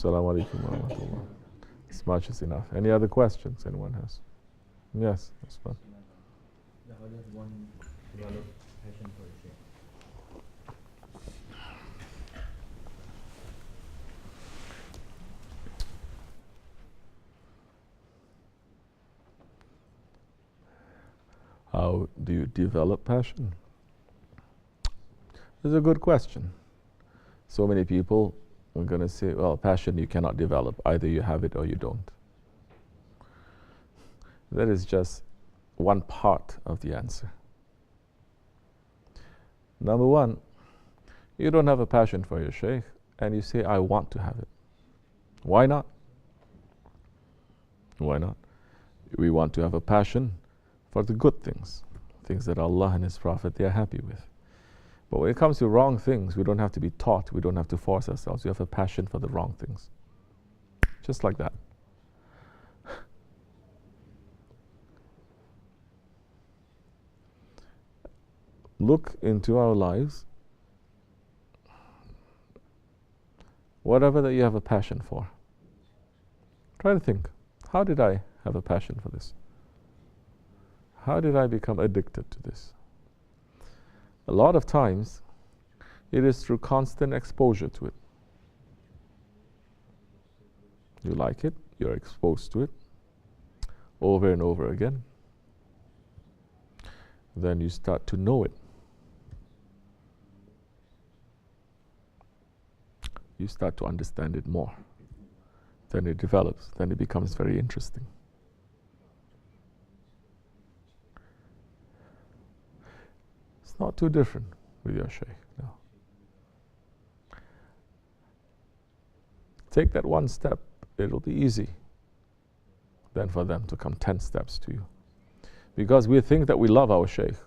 Assalamu alaikum wa rahmatullah. This much is enough. Any other questions anyone has? Yes, that's fine. How does one develop passion for a Shaykh? How do you develop passion? It's a good question. So many people are going to say, well, passion you cannot develop. Either you have it or you don't. That is just one part of the answer. Number one, you don't have a passion for your Shaykh and you say, I want to have it. Why not? Why not? We want to have a passion for the good things, things that Allah and His Prophet, they are happy with. But when it comes to wrong things, we don't have to be taught, we don't have to force ourselves. We have a passion for the wrong things. Just like that. Look into our lives. Whatever that you have a passion for. Try to think, how did I have a passion for this? How did I become addicted to this? A lot of times, it is through constant exposure to it. You like it, you're exposed to it, over and over again. Then you start to know it. You start to understand it more. Then it develops, then it becomes very interesting. It's not too different with your Shaykh, no. Take that one step, it'll be easy then for them to come 10 steps to you. Because we think that we love our Shaykh,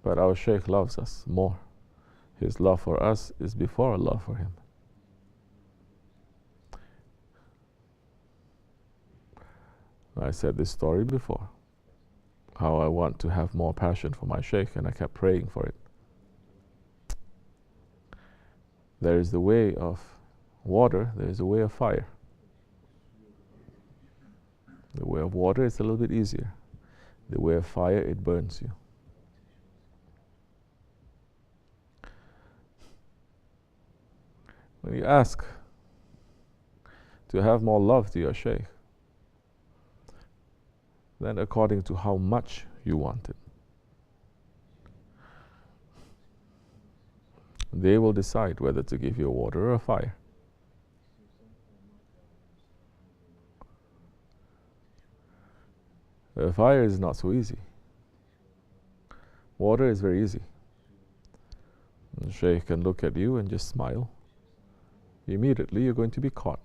but our Shaykh loves us more. His love for us is before our love for him. I said this story before, how I want to have more passion for my Shaykh, and I kept praying for it. There is the way of water, there is a way of fire. The way of water is a little bit easier. The way of fire, it burns you. When you ask to have more love to your Shaykh, then according to how much you want it, they will decide whether to give you water or fire. Fire is not so easy. Water is very easy. The Shaykh can look at you and just smile. Immediately you're going to be caught.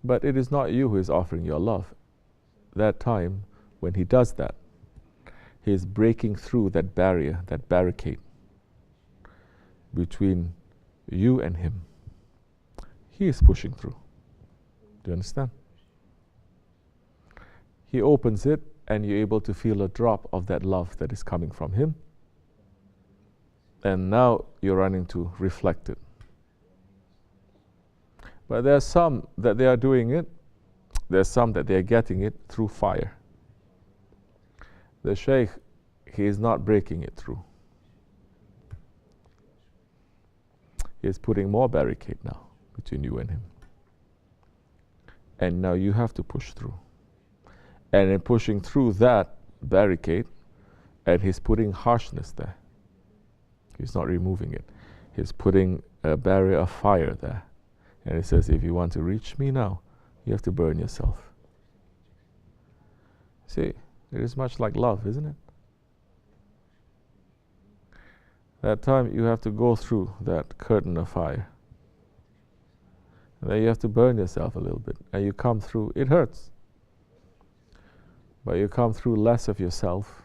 But it is not you who is offering your love. That time, when he does that, he is breaking through that barrier, that barricade between you and him. He is pushing through. Do you understand? He opens it and you're able to feel a drop of that love that is coming from him. And now you're running to reflect it. But there are some that they are doing it, there's some that they are getting it through fire. The Shaykh, he is not breaking it through. He is putting more barricade now between you and him. And now you have to push through. And in pushing through that barricade, and he's putting harshness there. He's not removing it. He's putting a barrier of fire there. And he says, if you want to reach me now, you have to burn yourself. See, it is much like love, isn't it? That time you have to go through that curtain of fire. And then you have to burn yourself a little bit. And you come through, it hurts. But you come through less of yourself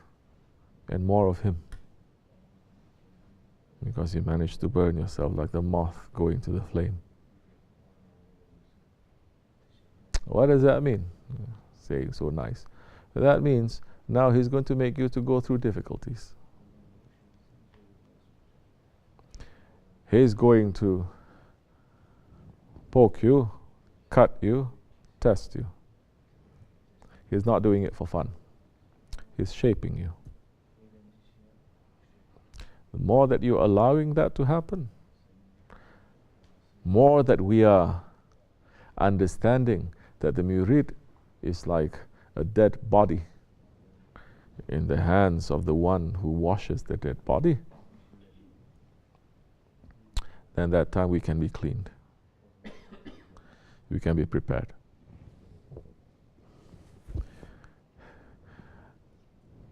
and more of him. Because you manage to burn yourself like the moth going to the flame. What does that mean? Saying so nice. That means now he's going to make you to go through difficulties. He's going to poke you, cut you, test you. He's not doing it for fun. He's shaping you. The more that you're allowing that to happen, more that we are understanding that the murid is like a dead body in the hands of the one who washes the dead body, then that time we can be cleaned. We can be prepared.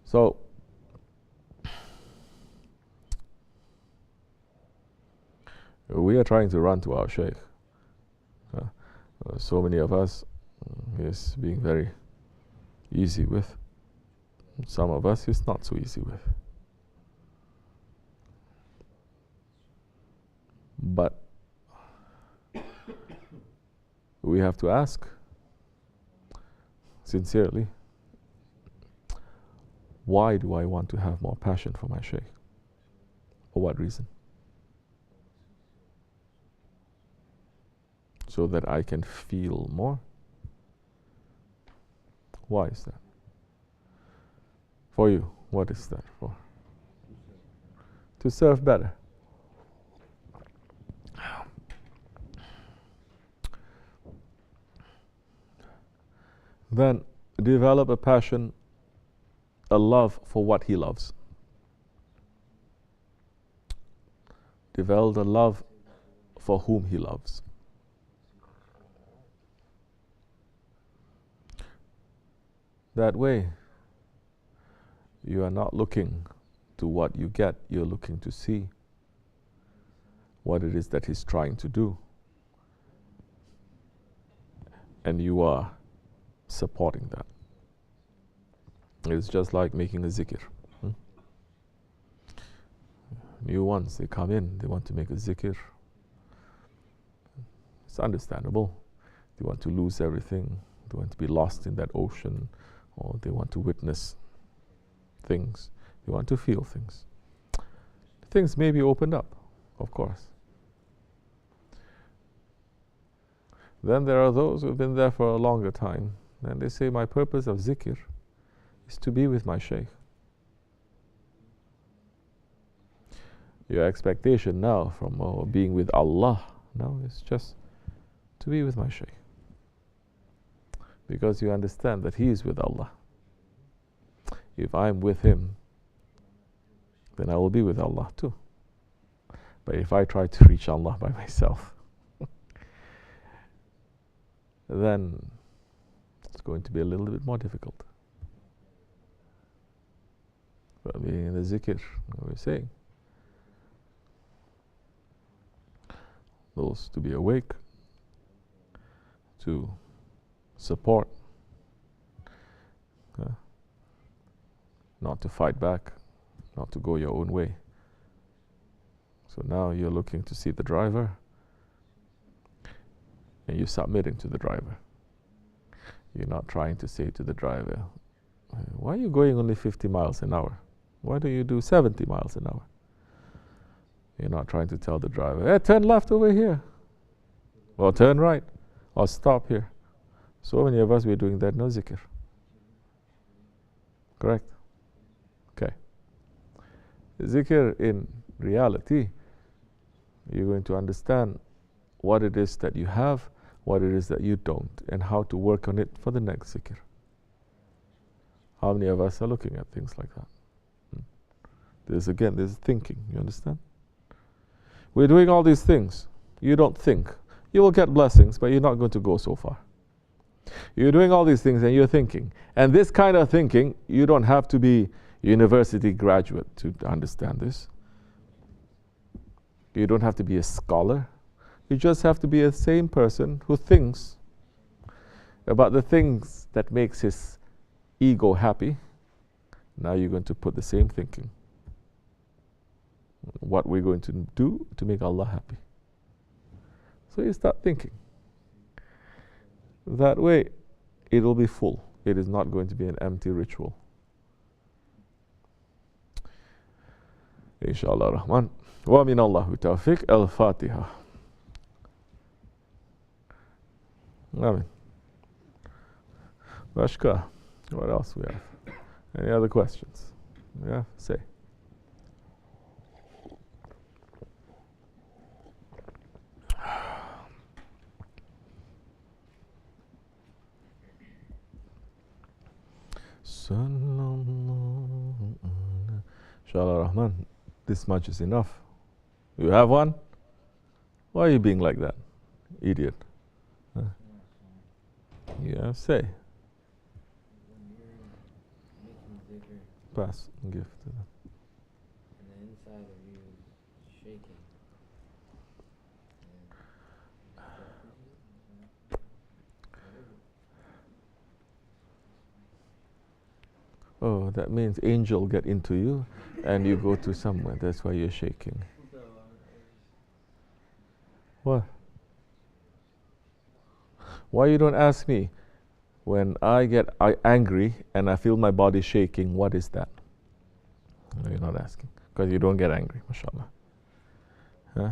So, we are trying to run to our Shaykh. So many of us is being very easy with. Some of us is not so easy with. But we have to ask sincerely, why do I want to have more passion for my Shaykh? For what reason? So that I can feel more? Why is that? For you, what is that for? To serve better. Then develop a passion, a love for what he loves. Develop a love for whom he loves. That way, you are not looking to what you get, you're looking to see what it is that he's trying to do. And you are supporting that. It's just like making a zikr. New ones, they come in, they want to make a zikr. It's understandable. They want to lose everything. They want to be lost in that ocean, or they want to witness things. They want to feel things. Things may be opened up, of course. Then there are those who have been there for a longer time, and they say, my purpose of zikr is to be with my Shaykh. Your expectation now from being with Allah now is just to be with my Shaykh. Because you understand that he is with Allah. If I'm with him, then I will be with Allah too. But if I try to reach Allah by myself, then it's going to be a little bit more difficult. But being in the zikr, we're saying, those to be awake, to support, not to fight back, not to go your own way. So now you're looking to see the driver, and you're submitting to the driver. You're not trying to say to the driver, why are you going only 50 miles an hour? Why don't you do 70 miles an hour? You're not trying to tell the driver, hey, turn left over here, or turn right, or stop here. So many of us, we're doing that, no zikr. Correct? Okay. Zikr, in reality, you're going to understand what it is that you have, what it is that you don't, and how to work on it for the next zikr. How many of us are looking at things like that? There's thinking, you understand? We're doing all these things. You don't think. You will get blessings, but you're not going to go so far. You're doing all these things and you're thinking. And this kind of thinking, you don't have to be university graduate to understand this. You don't have to be a scholar. You just have to be a sane person who thinks about the things that makes his ego happy. Now you're going to put the same thinking. What we're going to do to make Allah happy. So you start thinking. That way, it will be full. It is not going to be an empty ritual. Inshallah Rahman. Wa min Allahu tawfiq. Al-Fatiha. Amin. Başka. What else we have? Any other questions? Yeah, say. Inshallah Rahman, this much is enough. You have one? Why are you being like that? Idiot. Huh? Yeah, say. Pass and give to them. And the inside of you is shaking. Oh, that means angel get into you and you go to somewhere. That's why you're shaking. What? Why you don't ask me? When I get angry and I feel my body shaking, what is that? No, you're not asking. Because you don't get angry, mashallah. Huh?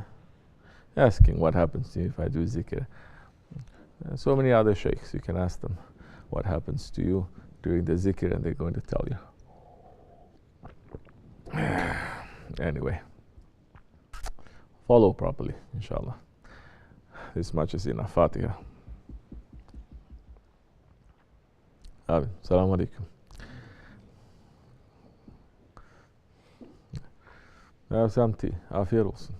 Asking what happens to you if I do zikr. So many other shaykhs, you can ask them what happens to you during the zikr and they're going to tell you. Anyway, follow properly, inshallah. This much is enough. Fatiha. Amin. Assalamu alaikum. Have some tea. Afiyet olsun.